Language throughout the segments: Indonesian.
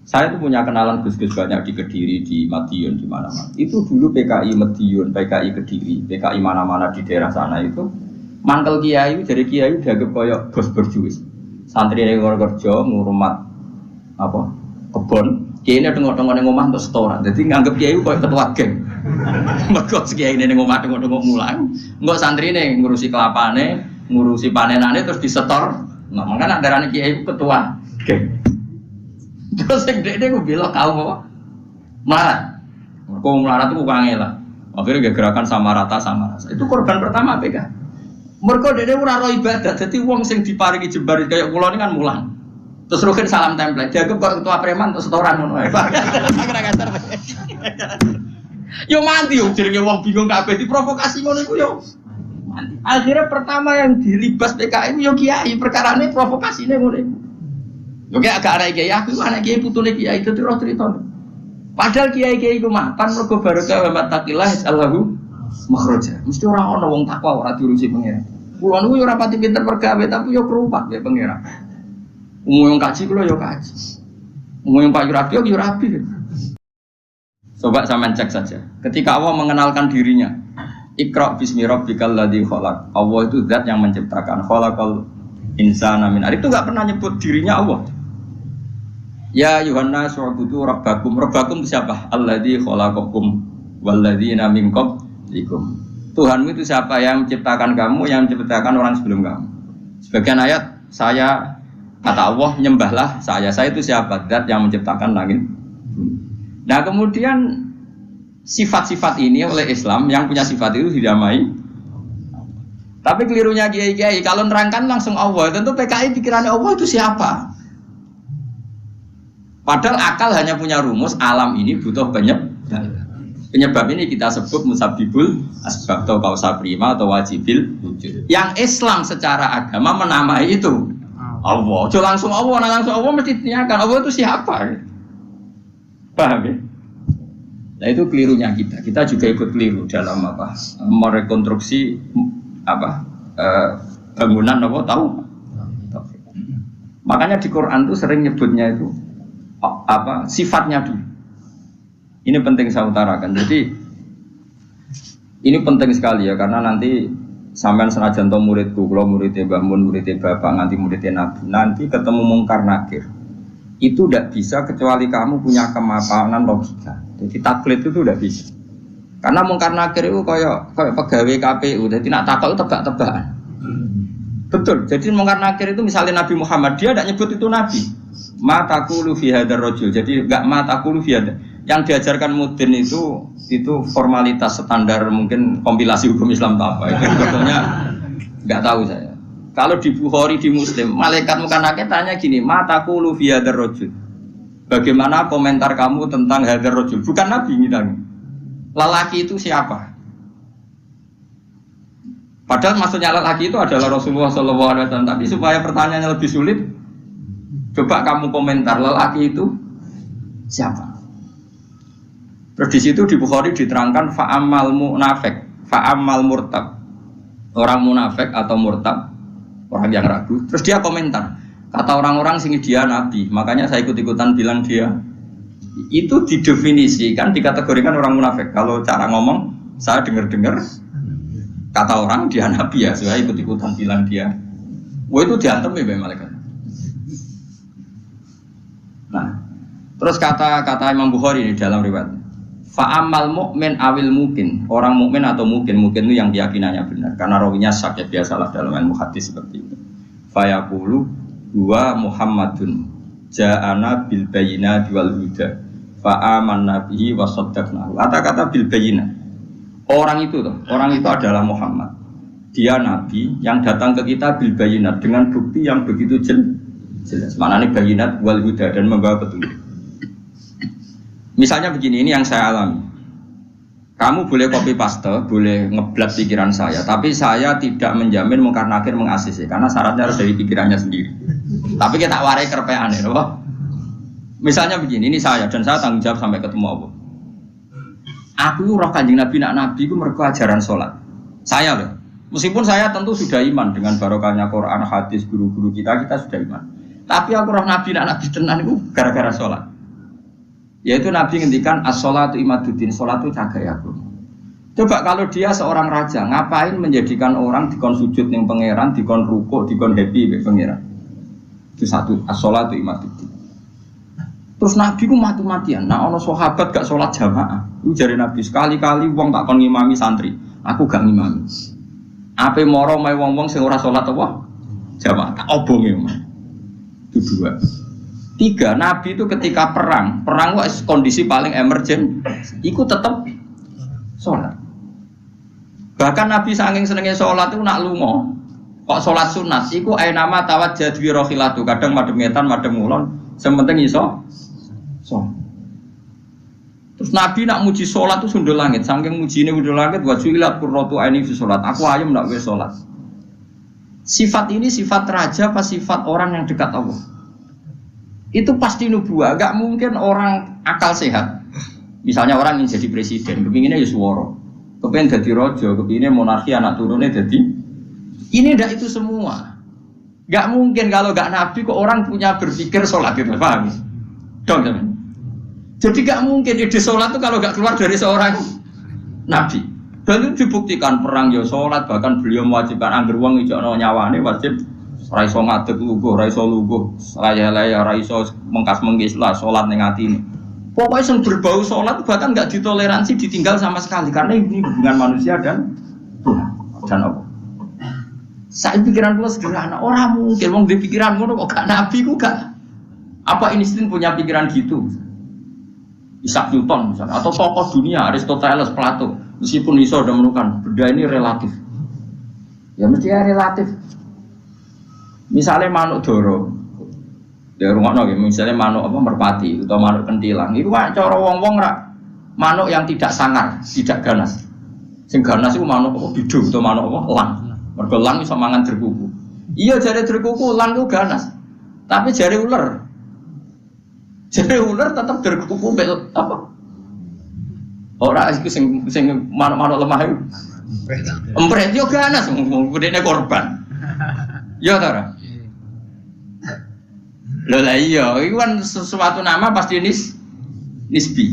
Saya tuh punya kenalan gus-gus banyak di Kediri, di Madiun, di mana-mana. Itu dulu PKI Madiun, PKI Kediri, PKI mana-mana di daerah sana itu mangkel kiai dari kiai dianggap koyok bos berjuis. Santri yang kerja ngurmat apa kebon, kiai ini tengok-tengok neng omah untuk setoran. Jadi nganggap kiai koyok ketua geng. Mergo kiai ini neng omah tengok-tengok mulang, nggak santri ini ngurusi kelapane, ngurusi panenane terus disetor. Nah, makanya darane kiai ketua geng. Terus yang dia gue bilang kau apa? Melarat. Kau melarat itu bukan ngelah. Akhirnya gerakan sama rata. Itu korban pertama PK. Mereka dia ora roh ibadah. Jadi wong sing diparingi jembar kayak pulau ini kan mulang. Terus rukin salam template. Dianggap kok ketua preman untuk setoran ngono. Yo mandi yo jenenge wong bingung kabeh diprovokasi ngono iku yo. Mandi. Akhirnya pertama yang dilibas PKI yo kiai, perkarane provokasine ngono iku. Oke agak anak kiai aku anak kiai putune kiai itu terus cerita. Padahal kiai ku mapan mergo barokah wa mattaqillah Allahu makhraja. Mesti ora ana wong takwa ora diurusi pangeran. Kulo niku yo ora pati pinter pergawe tapi yo kerupak ya pangeran. Umum yang kaji kulo yo kaji. Umum yang Pak Rabi yo rabi. Coba sampean cek saja. Ketika Allah mengenalkan dirinya, Iqra bismi rabbikal ladzi khalaq. Allah itu zat yang menciptakan. Khalaqal insana min. Itu enggak pernah nyebut dirinya Allah. Ya Yuhanna su'budu rabbakum. Rabbakum itu siapa? Alladzi khalaqakum walladzina min qablikum. Tuhanmu itu siapa yang menciptakan kamu, yang menciptakan orang sebelum kamu. Sebagian ayat saya kata Allah nyembahlah saya. Saya itu siapa? Zat yang menciptakan langit. Nah, kemudian sifat-sifat ini oleh Islam yang punya sifat itu didamai. Tapi kelirunya kiai-kiai kalau nerangkan langsung Allah, tentu PKI pikirannya Allah itu siapa? Padahal akal hanya punya rumus alam ini butuh penyebab ini kita sebut musabbibul asbab atau kausa prima atau wajibil wujud. Yang Islam secara agama menamai itu Allah. Jo langsung Allah, langsung Allah mesti ditanyakan Allah itu siapa? Paham ya? Nah itu kelirunya kita. Kita juga ikut keliru dalam apa? Merekonstruksi apa? Bangunan apa tahu? Makanya di Quran itu sering nyebutnya itu apa sifatnya dulu. Ini penting saya utarakan. Jadi ini penting sekali ya karena nanti sampean senajan to muridku, kalau muridnya Mbah Mun, muridnya Bapak, nganti muridnya Nabi, nanti ketemu mungkar nakir. Itu tidak bisa kecuali kamu punya kemapanan logika. Jadi taklid itu tidak bisa. Karena mungkar nakir itu kayak pegawai KPU. Jadi nak takut tebak-tebakan. Betul. Jadi mungkar nakir itu misalnya Nabi Muhammad dia tidak nyebut itu Nabi. Ma taqulu fi hadzal rajul. Jadi enggak ma taqulu fi hadzal. Yang diajarkan mudin itu formalitas standar mungkin kompilasi hukum Islam apa. Itu sebetulnya enggak tahu saya. Kalau di Bukhari di Muslim, malaikat mungkar nakir tanya gini, ma taqulu fi hadzal rajul. Bagaimana komentar kamu tentang hadzal rajul? Bukan Nabi ngitanya. Lelaki itu siapa? Padahal maksudnya lelaki itu adalah Rasulullah SAW. Tapi supaya pertanyaannya lebih sulit, coba kamu komentar lelaki itu siapa? Terus di situ di Bukhari diterangkan fa'amal munafik, fa'amal murtab. Orang munafik atau murtab, orang yang ragu. Terus dia komentar, kata orang-orang sini dia nabi, makanya saya ikut-ikutan bilang dia. Itu didefinisikan, dikategorikan orang munafik. Kalau cara ngomong, saya dengar-dengar kata orang dia nabi ya, saya ikut-ikutan bilang dia. Wah itu diantem ya malaikat. Nah, terus kata Imam Bukhari ini dalam riwayat, fa'amal mu'min awil mungkin, orang mukmin atau mungkin itu yang keyakinannya benar, karena rawinya syak ya biasalah dalam ilmu hadis seperti itu. Fayaqulu huwa Muhammadun ja'ana bil bayyinati wal huda fa'amanna bihi wa saddaqnahu. Kata-kata bil bayyinah. Orang itu adalah Muhammad. Dia nabi yang datang ke kita bil bayyinat dengan bukti yang begitu jelas. Maknanya bayyinat wal huda dan membawa petunjuk. Misalnya begini, ini yang saya alami. Kamu boleh copy paste, boleh ngeblat pikiran saya, tapi saya tidak menjamin mungkar nakir mengasisi karena syaratnya harus dari pikirannya sendiri. Tapi kita warai kerpean ya, loh. Misalnya begini, ini saya dan saya tanggung jawab sampai ketemu Allah. Aku roh Kanjeng Nabi nak nabi itu mergo ajaran sholat. Saya loh. Meskipun saya tentu sudah iman dengan barokahnya Quran, hadis, guru-guru kita sudah iman. Tapi aku roh nabi nak nabi tenan itu gara-gara sholat. Yaitu Nabi ngendikan as-sholatu imaduddin, salat itu cagai aku. Coba kalau dia seorang raja, ngapain menjadikan orang dikon sujud ning pangeran, dikon rukuk, dikon happy mbek pangeran. Itu satu, as-sholatu imaduddin. Terus Nabi ku mati-matian. Nah ono sahabat gak sholat jamaah. Itu jare Nabi sekali-kali wong tak kon ngimami santri, aku gak ngimami. Ape moro mae wong-wong sing ora sholat apa? Jamaah tak obonge. Itu dua. Tiga, Nabi itu ketika perang itu kondisi paling emergen, itu tetap sholat. Bahkan Nabi saking senengnya sholat itu nak lungo, kok sholat sunat, itu nama tawat jadwi rohilatu, kadang madem ngetan, madem ngulon, sementing iso sholat. Terus Nabi nak muji sholat itu sundul langit, saking muji ini sundul langit, wajuilat kurrotu aini fi sholat, aku ayam nak gue sholat. Sifat ini sifat raja apa sifat orang yang dekat Allah? Itu pasti nubuah, gak mungkin orang akal sehat. Misalnya orang ingin jadi presiden, kepinginnya ya suworo, kepingin jadi rojo, kepinginnya monarki anak turunnya jadi. Ini ndak itu semua. Gak mungkin kalau gak nabi kok orang punya berpikir sholat itu, paham? Dong teman. Jadi gak mungkin ide sholat itu kalau gak keluar dari seorang nabi. Dan itu dibuktikan perang ya sholat, bahkan beliau mewajibkan angger wong ijono nyawane wajib. Raiso ngadeg luguh, raiso luguh, laya-laya, raiso mengkas-mengkis lah, sholat ning atine. Pokoknya yang berbau sholat bahkan nggak ditoleransi ditinggal sama sekali karena ini hubungan manusia dan Tuhan dan apa? Saya pikiran gue sederhana, orang mungkin mau di pikiran gue kok gak nabi gue gak apa Einstein punya pikiran gitu, Isaac Newton misalnya, atau tokoh dunia Aristoteles, Plato, meskipun iso udah menemukan benda ini relatif, ya mesti ya relatif. Misalnya manuk doro, ya rumah nol, misalnya manuk apa merpati atau manuk kentilang, itu kan cara wong-wong rak manuk yang tidak sangar, tidak ganas. Sing ganas itu manuk apa bidung atau manuk apa lang, mergo lang iso mangan derkuku. Iya jare derkuku lang itu ganas, tapi jare ular tetap derkuku bel apa? Ora iku sing manuk-manuk lemah itu. Empret yo ganas, gedene korban. Ya ta. Lho lah iya, itu kan sesuatu nama pasti nisbi.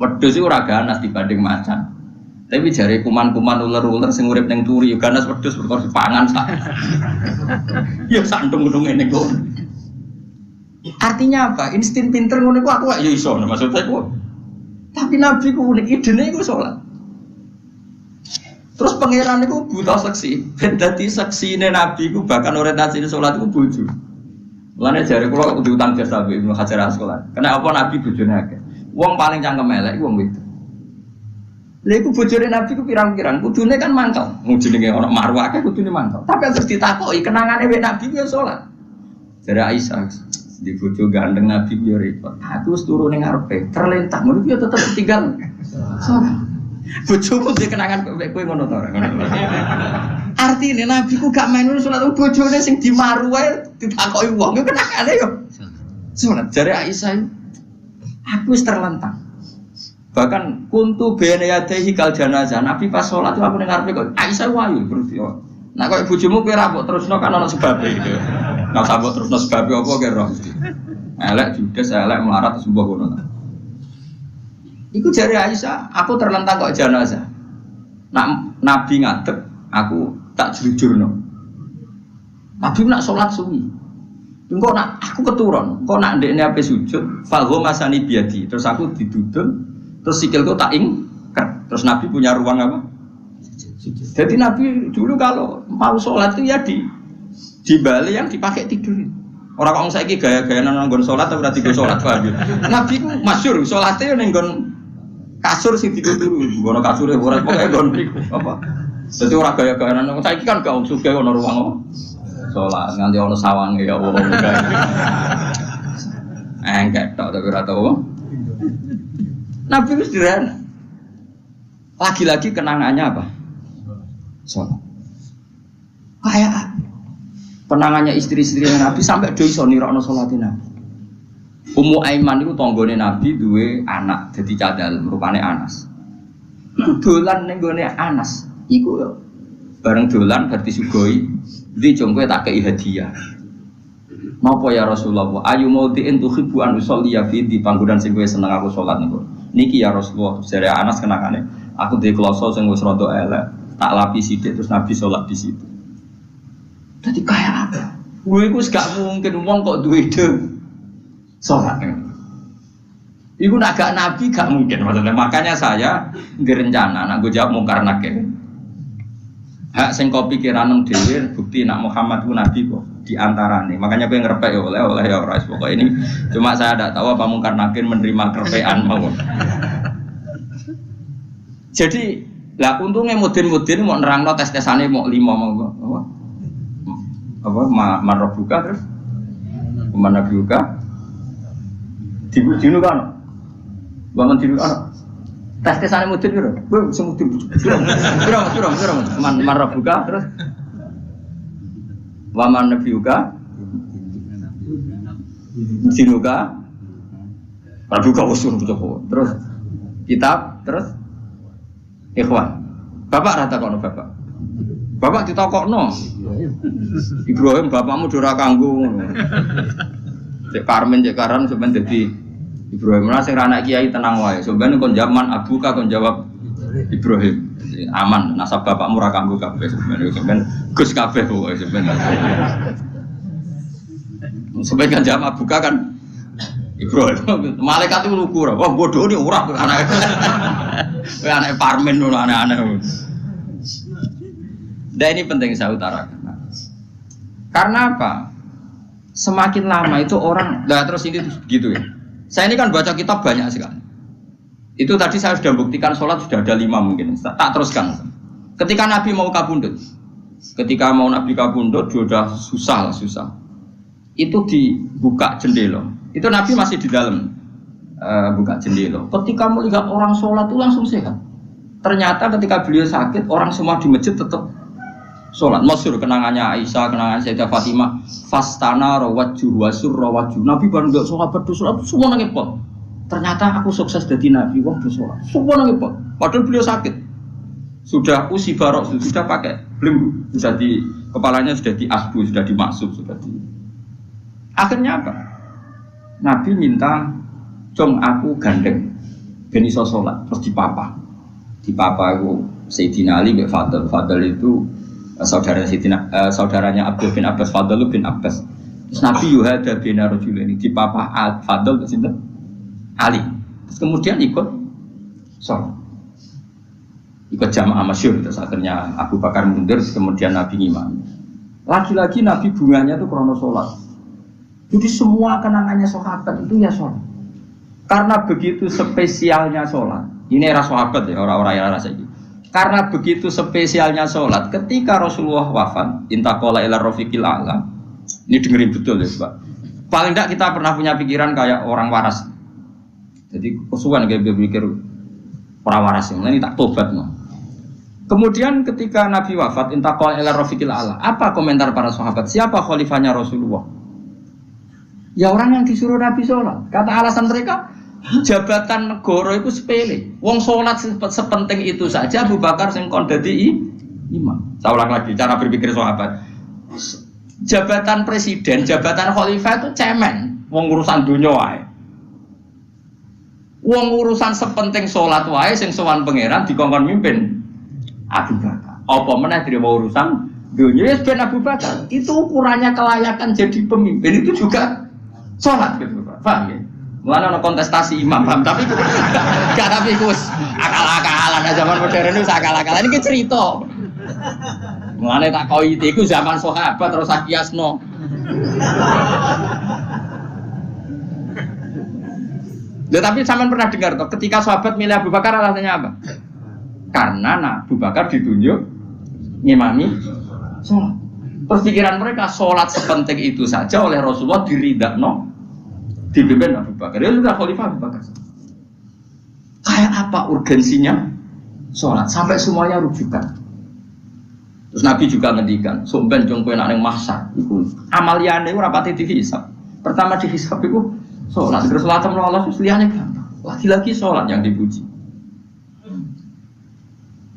Wedhus iku ora ganas dibanding macan. Tapi jare kuman-kuman ular-ular sing urip ning turi yo ganas wedhus perkara dipangan sak. Ya sandung-sandung ngene kok. Artinya apa? Insting pinter ngono iku aku ya iso maksudnya iku. Tapi Nabi ku unik idene iku salat. Terus pangeran itu buta seksi, ben dadi seksine Nabi ku bahkan orientasi salat iku bojo. Mulane jare kula kudu utang jasa Ibnu Hajar Asqalani. Karena apa Nabi bojone akeh. Wong paling cangkem elek wong wedok. Lha iku bojone Nabi ku pirang-pirang, kudune kan mangkel. Wong jenenge ana marwah akeh kudune mangkel. Tapi terus ditakoki kenangane wek Nabi ku ya salat. Jare Aisyah, di bojo gandeng Nabi ku ya repot. Aku wis turu ning ngarepe, terlentang ngono ku ya tetep tinggal salat. Bojomu dhe kenangan kowe ngono to ora ngono. Artine Nabi ku gak main salat bojone sing dimaru wae ditakoki wong yo kenangane yo. Salat jare Aisyah aku wis terlentang. Bahkan kuntu bene yadehi kal janazah. Nabi pas salat aku ning ngarepe kok Aisyah wayu terus yo. Nah kok bojomu kowe ra mbok terusno kan ana sebabe gitu. Nah sabot terusno sebabe apa kira roh. Elek judes elek melarat sembuh ngono. Iku jari Aisyah, aku terlentang kok jenazah. Nak Nabi ngadeg, aku tak jujurno. Nabi nak sholat suwi. Engko nak aku keturun, kok nak ndekne ape sujud, falho masani biadi. Terus aku didudul, terus sikilku tak ingker. Terus Nabi punya ruang apa? Sujud. Jadi Nabi dulu kalau mau sholat itu ya di bali yang dipakai tidurin. Orang kok saiki gaya-gaya nang nggon sholat tapi ora digo sholat paham. Nabi ku masyhur salate ning nggon kasur sing dituturu, ngono kasure ora pokoke nggon mriku apa. Dadi ora gaya-gaya nang saiki kan gak sugih ono ruang apa. Salat nganti ono sawange ya Allah. Engkek tok tapi ora tau. Nabi wis sederhana. Lagi-lagi kenangannya apa? Salat. Kayak penangannya istri-istri Nabi sampai do iso nirokno salate Nabi. Ummu Aiman itu tanggane Nabi duwe anak dadi cadal rupane Anas. Dolan ning gone Anas iku bareng dolan bar disugoi ndi jong kowe tak kei hadiah. Napa ya Rasulullah? Ayu maudhi'in tuhibbu an usolli fi di panggonan sing kowe seneng aku salat niku. Niki ya Rasulullah, jare Anas kenakane. Aku duwe kloso sing wis rada elek, tak lapi sithik terus Nabi salat di situ. Dadi kaya apa? Kowe iku gak mungkin wong kok duwe ide salat. Iku nak gak Nabi gak mungkin maksudnya. Makanya saya direncana nak gue jawab mungkar nakir. Hak sing kau pikiran nang dhewe bukti nak Muhammad ku Nabi kok di antarane. Makanya gue ngerepek ya oleh ya ora pokok ini. Cuma saya tidak tahu apa mungkar nakir menerima kerepekan mau. Jadi lah untungnya mudin-mudin mau nerangno tes-tesane mau 5 mau apa marbuka terus mana buka dinu kan bangun dinu kan tes-tesane mudin piro bu sing mudin piro marbuka terus waman nabiuka dinuka marbuka usul terus kitab terus ikhwan bapak rata kono bapak ditakokno Ibrahim bapakmu ora kanggo ngono cek Karmen cek Karan sampeyan dadi Ibrahim lah sing anak kiai tenang wae sampeyan kon zaman abuka kon jawab Ibrahim aman nasab bapakmu ora kanggo kabeh sampeyan Gus kabeh pokoke sampeyan kan jawab abuka kan Ibrahim malaikat itu lugu wah bodoh ini ora anak Parmen ngono aneh-aneh. Dan ini penting saya utarakan. Karena apa? Semakin lama itu orang, terus ini gitu ya. Saya ini kan baca kitab banyak sekali. Itu tadi saya sudah buktikan sholat sudah ada 5 mungkin. Tak teruskan. Ketika Nabi mau kabundut, sudah susah. Itu dibuka jendela. Itu Nabi masih di dalam buka jendela. Ketika melihat orang sholat itu langsung sehat. Ternyata ketika beliau sakit, orang semua di masjid tetap sholat. Masyhur kenangannya Aisyah, kenangan Sayyidah Fatimah. Fastana rawajjuh wasur rawajjuh. Nabi baru nggak sahabat sholat, semua nangepot. Ternyata aku sukses jadi Nabi, wong sholat. Semua nangepot. Padahal beliau sakit. Sudah usi barok, sudah pakai belenggu, sudah di kepalanya sudah diasbu, sudah dimaksud, sudah di. Akhirnya apa? Nabi minta, "Jong aku gandeng, ben iso sholat." Terus dipapa aku Sayyidina Ali bin Fadl itu saudaranya Abdul bin Abbas, Fadl bin Abbas. Terus Nabi yuhada bin Rajulaini dipapa Fadl sinten Ali. Terus kemudian ikut sholat, ikut jamaah masyhur. Terus akhirnya Abu Bakar mundur, kemudian Nabi ngimami. Lagi-lagi Nabi bunganya itu krono sholat. Jadi semua kenangannya sahabat itu ya sholat. Karena begitu spesialnya sholat. Ini era sahabat ya, orang-orang yang rasa ini. Karena begitu spesialnya sholat, ketika Rasulullah wafat, intaqala ila rafiqil a'la. Ini dengerin betul ya, Pak. Paling tidak kita pernah punya pikiran kayak orang waras. Jadi kesuwan kayak berpikir orang waras ini tak tobat no. Kemudian ketika Nabi wafat, intaqala ila rafiqil a'la. Apa komentar para sahabat? Siapa khalifahnya Rasulullah? Ya orang yang disuruh Nabi sholat. Kata alasan mereka, jabatan negara itu sepele. Wong sholat sepenting itu saja. Abu Bakar sing kon dadi imam. Saya ulang lagi cara berpikir sahabat. Jabatan presiden, jabatan khalifah itu cemen. Wong urusan dunia wae. Wong urusan sepenting sholat wae sing sowan pangeran dikongkon mimpin Abu Bakar. Apa meneh dhewe urusan dunia wis ben Abu Bakar. Itu ukurannya kelayakan jadi pemimpin itu juga sholat gitu Pak. Paham ya? Mulane ana kontestasi imam, paham? Tapi gak tapi Gus akal-akalan zaman modern itu akal-akalan iki cerita. Mulane tak koi iku zaman sahabat terus akiasno. Tapi sampean pernah dengar toh ketika sahabat milih Abu Bakar alasannya apa? Karena Abu Bakar ditunjuk ngimami sholat. Terus pikiran mereka sholat sepenting itu saja oleh Rasulullah diridakno dipimpin Abu Bakar. Dia sudah khalifah Abu Bakar. Kayak apa urgensinya sholat sampai semuanya rujukan. Terus Nabi juga ngendikan, "Somben jong kowe nek ning mahsyar iku amaliyane ora pati dihisab. Pertama dihisab iku sholat. Terus salat sama Allah liyane gampang. Lagi-lagi sholat yang dipuji."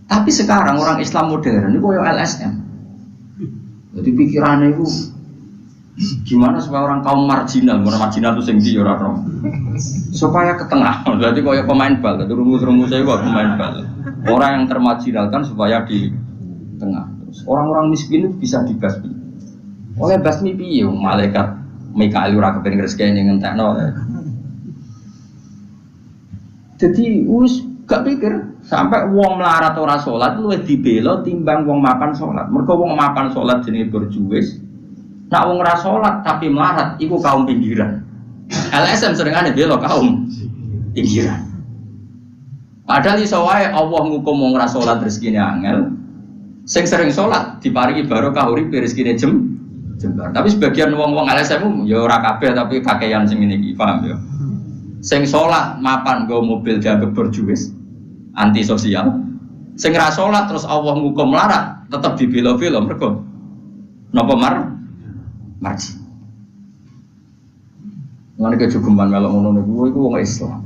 Tapi sekarang orang Islam modern itu koyo LSM. Jadi pikirannya itu Gimana supaya orang kaum marginal itu sing ndi ora roh. Supaya ke tengah. Berarti kayak pemain bal, itu rumus-rumus saya buat pemain bal. Orang yang termarginalkan supaya di tengah. Terus orang-orang miskin itu bisa dibasmi. Oleh basmi piye malaikat Mikail ora kepen rezekine ngentekno. Jadi gak pikir sampai wong melarat ora salat luwih dibela timbang wong mapan salat. Mergo wong mapan salat jenenge berjuwis. Nak wong ora salat tapi melarat iku kaum pinggiran. LSM seringane bela kaum pinggiran. Padahal iso wae Allah ngukum wong ora salat rezekine angel. Sing sering salat diparingi barokah urip rezekine jembar. Tapi sebagian wong-wong LSM ya ora kabeh tapi kakean sing ngene iki, paham ya. Sing salat mapan nggo mobil dianggap berjuwis, anti sosial. Sing ra salat terus Allah ngukum melarat, tetep dibela-bela mergo napa marji. Ngene kejogeman melok ngono niku iku wong Islam.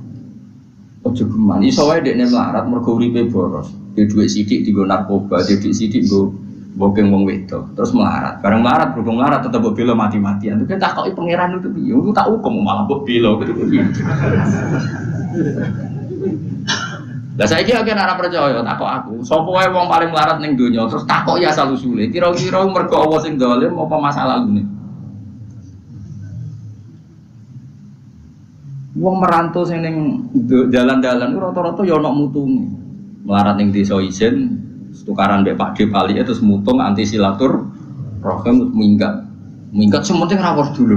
Ojo geman iso wae dekne melarat mergo uripe boros. Dia duit sithik dienggo narkoba, dia duit sithik nggo bokeng wong wedok, terus melarat. Bareng melarat, berhubung melarat tetep mbok bela mati-matian. Itu kan takoki pangeran itu piye? Aku tak hukum malah mbok bela gitu piye. Lah saiki akeh ora percaya takok aku. Sopo wae wong paling melarat ning donya terus takok ya asal usule. Kira-kira mergo Allah sing dolim apa masalah lune? Wong merantau sing ning dalan-dalan rata-rata ya ana mutunge. Melarat ning desa isin tukaran mbek Pak D balik terus mutung anti silaturahim minggat sementing rawuh dulu.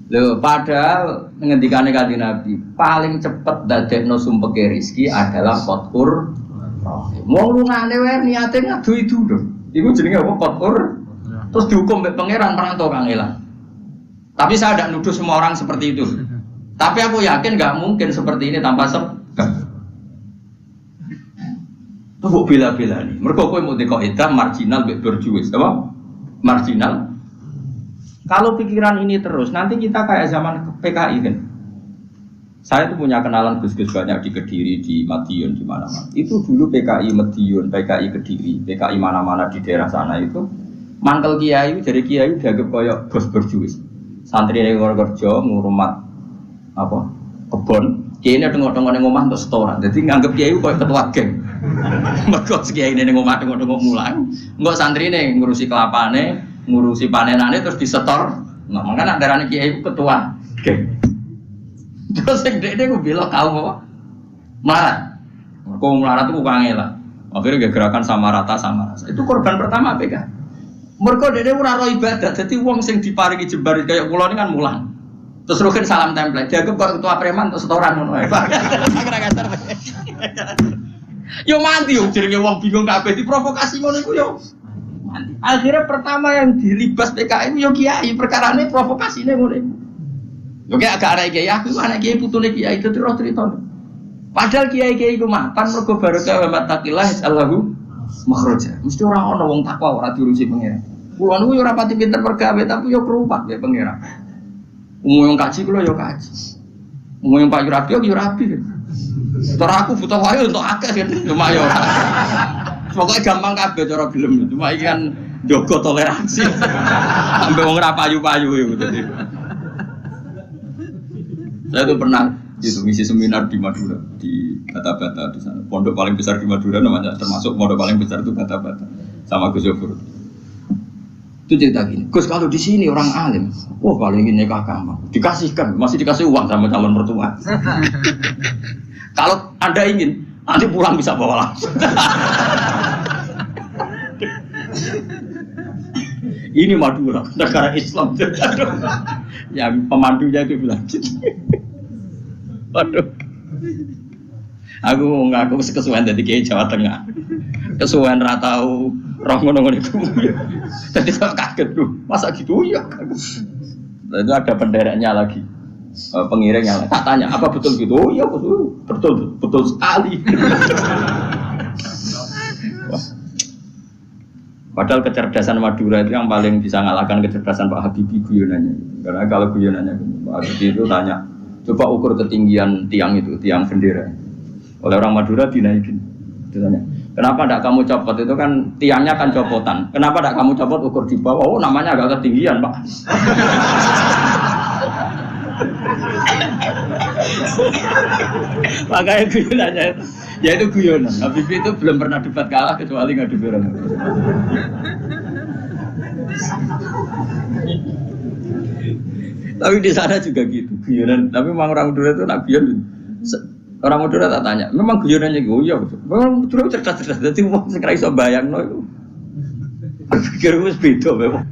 Lho padahal ngendikane Kanjeng Nabi paling cepet dadekno sumpeke rezeki adalah qatur rahim. Wong lungane wae niate ngadu itu lho. Iku jenenge apa qatur? Terus dihukum mbek pangeran perantau kangelan. Tapi saya tidak nuduh semua orang seperti itu. Tapi aku yakin nggak mungkin seperti ini tanpa sebab. Tuh bela-bela nih. Mereka kau mau dikoidah marginal berjuis, apa? Marginal. Kalau pikiran ini terus, nanti kita kayak zaman PKI kan. Saya tuh punya kenalan gus-gus banyak di Kediri, di Madiun, di mana-mana. Itu dulu PKI Madiun, PKI Kediri, PKI mana-mana di daerah sana itu. Mangkel kiai, jadi kiai dianggap kayak bos berjuis. Santri yang kerja ngurmat apa? Kebon. Kiai ini tengok-tengok neng omah untuk setoran. Jadi nganggep kiai kayak ketua geng. Mergo kiai ini neng omah tengok-tengok mulang. Enggak santri ini ngurusi kelapane, ngurusi panenane terus disetor. Nah, makanya darane kiai ketua geng. Terus sing dekne ku bilang kaum apa? Melarat. Mergo melarat itu bukan ngelak. Akhirnya gerakan sama rata sama rasa. Itu korban pertama PK. Mergo dekne ora ro ibadah. Dadi wong sing diparingi jembar kaya kula ini kan mulang. Terus rugen salam template. Dianggap kok ketua preman untuk setoran ngono ae. Yo mandi yo jenenge wong bingung kabeh diprovokasi ngono iku yo. Mandi. Akhirnya pertama yang dilibas PKI yo kiai, perkarane provokasine ngono iku. Yo kayak agak arek kiai aku anak kiai putune kiai itu terus cerita. Padahal kiai-kiai iku mapan mergo barokah wa mattaqillah Allahu makhraja. Mesti ora ana wong takwa ora diurusi pangeran. Kulo niku yo ora pati pinter pergawe tapi yo kerupak ya pangeran. Umum yang kaji kulo yo kaji. Umum yang Pak Yurabi yo rabi. Terus aku butuh wae untuk akeh kan cuma yo. Pokoke gampang kabeh cara gelem. Cuma iki kan njogo toleransi. Sampai wong ora payu-payu yo dadi. Saya tuh pernah itu ngisi seminar di Madura di Bata-Bata di sana. Pondok paling besar di Madura namanya termasuk pondok paling besar itu Bata-Bata sama Gus Yofur. Itu cerita gini, Gus kalau di sini orang alim, wah kalau ingin nikah gampang, dikasihkan, masih dikasih uang sama calon mertua. Kalau Anda ingin, nanti pulang bisa bawa langsung. Ini Madura, negara Islam. Ya pemandunya itu bilang, waduh, aku ngaku kesuwen dari Kiai Jawa Tengah, kesuwen ratau roh ngono-ngono itu. Jadi saya kaget tuh, masa gitu ya? Itu ada pendereknya lagi, pengiringnya lagi. Tak tanya, apa betul gitu? Oh iya betul, betul sekali. Wah. Padahal kecerdasan Madura itu yang paling bisa ngalahkan kecerdasan Pak Habibie guyonannya. Karena kalau guyonannya Pak Habibie itu tanya, coba ukur ketinggian tiang itu, tiang bendera. Oleh orang Madura dinaikin. Dia tanya, Kenapa tidak kamu copot? Itu kan tiangnya kan copotan. Kenapa tidak kamu copot ukur di bawah? Oh, namanya agak ketinggian, Pak. Makanya guyonannya itu, ya itu guyonan. Habib itu belum pernah debat kalah kecuali ngadu orang. Tapi di sana juga gitu guyonan. Tapi memang orang Madura itu nak guyon. Orang Madura tak tanya, memang guyonannya gitu ya. Memang Madura cerdas-cerdas. Jadi mau sekarang iso bayang no itu. Pikir itu beda memang.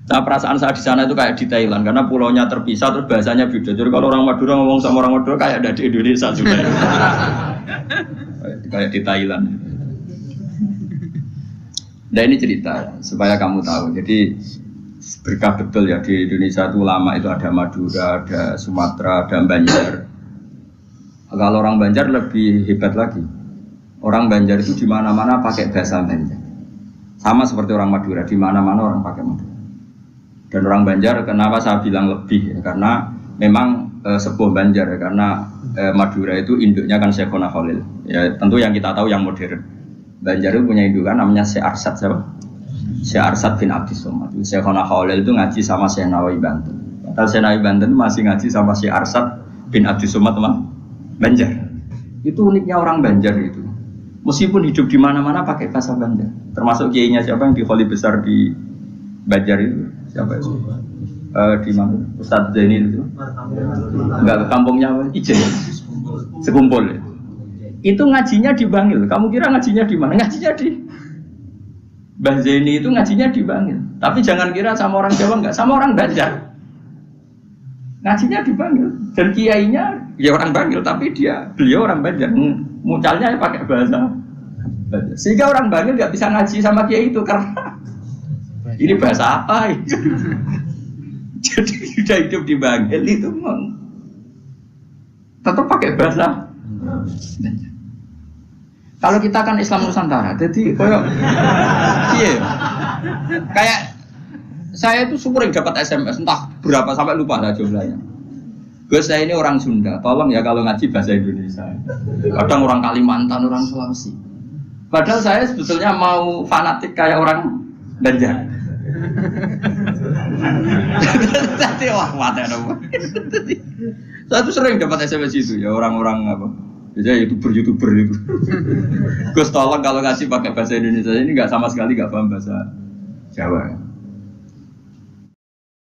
Nah, perasaan saya di sana itu kayak di Thailand karena pulaunya terpisah terus bahasanya beda. Jadi kalau orang Madura ngomong sama orang Madura kayak ada di Indonesia juga. Kayak di Thailand. Nah ini cerita supaya kamu tahu. Jadi berkah betul ya di Indonesia itu lama itu ada Madura, ada Sumatera, ada Banjar. Kalau orang Banjar lebih hebat lagi. Orang Banjar itu di mana-mana pakai bahasa Banjar. Sama seperti orang Madura, di mana-mana orang pakai Madura. Dan orang Banjar kenapa saya bilang lebih ya, karena memang sebuah Banjar ya, karena Madura itu induknya kan Syekhona Khalil. Ya tentu yang kita tahu yang modern. Banjar itu punya indukan namanya Syekh Arsad siapa? Syekh Arsad bin Abdis Somad. Syekhona Khalil itu ngaji sama Syekh Nawawi Banten. Padahal Syekh Nawawi Banten masih ngaji sama Syekh Arsad bin Abdis Somad Banjar. Itu uniknya orang Banjar itu. Meskipun hidup di mana-mana pakai bahasa Banjar. Termasuk kiainya siapa yang di Kholi besar di Banjar itu? Siapa itu? Di mana? Ustadz Zainil itu? Enggak, ke kampungnya apa? Ijen. Sekumpul ya. Itu ngajinya di Bangil. Kamu kira ngajinya di mana? Ngajinya di Mbah Zaini itu ngajinya di Bangil. Tapi jangan kira sama orang Jawa, enggak, sama orang Banjar. Ngajinya di Bangil. Dan kiainya ya orang Bangil, tapi beliau orang Banjar. Mucalnya pakai bahasa Banjar. Sehingga orang Bangil enggak bisa ngaji sama kiai itu karena ini bahasa apa? Jadi sudah hidup di Bangil itu tetap pakai bahasa. Kalau kita kan Islam Nusantara, jadi kayak saya itu sering dapat SMS entah berapa sampai lupa lah jumlahnya. Gus saya ini orang Sunda, tolong ya kalau ngaji bahasa Indonesia. Kadang orang Kalimantan, orang Sulawesi. Padahal saya sebetulnya mau fanatik kayak orang Banjar. Jadi wah mati ada. Saya tuh sering dapat SMS itu ya orang-orang apa? Biasanya YouTuber itu. Gus tolong kalau ngasih pakai bahasa Indonesia ini nggak sama sekali nggak paham bahasa Jawa.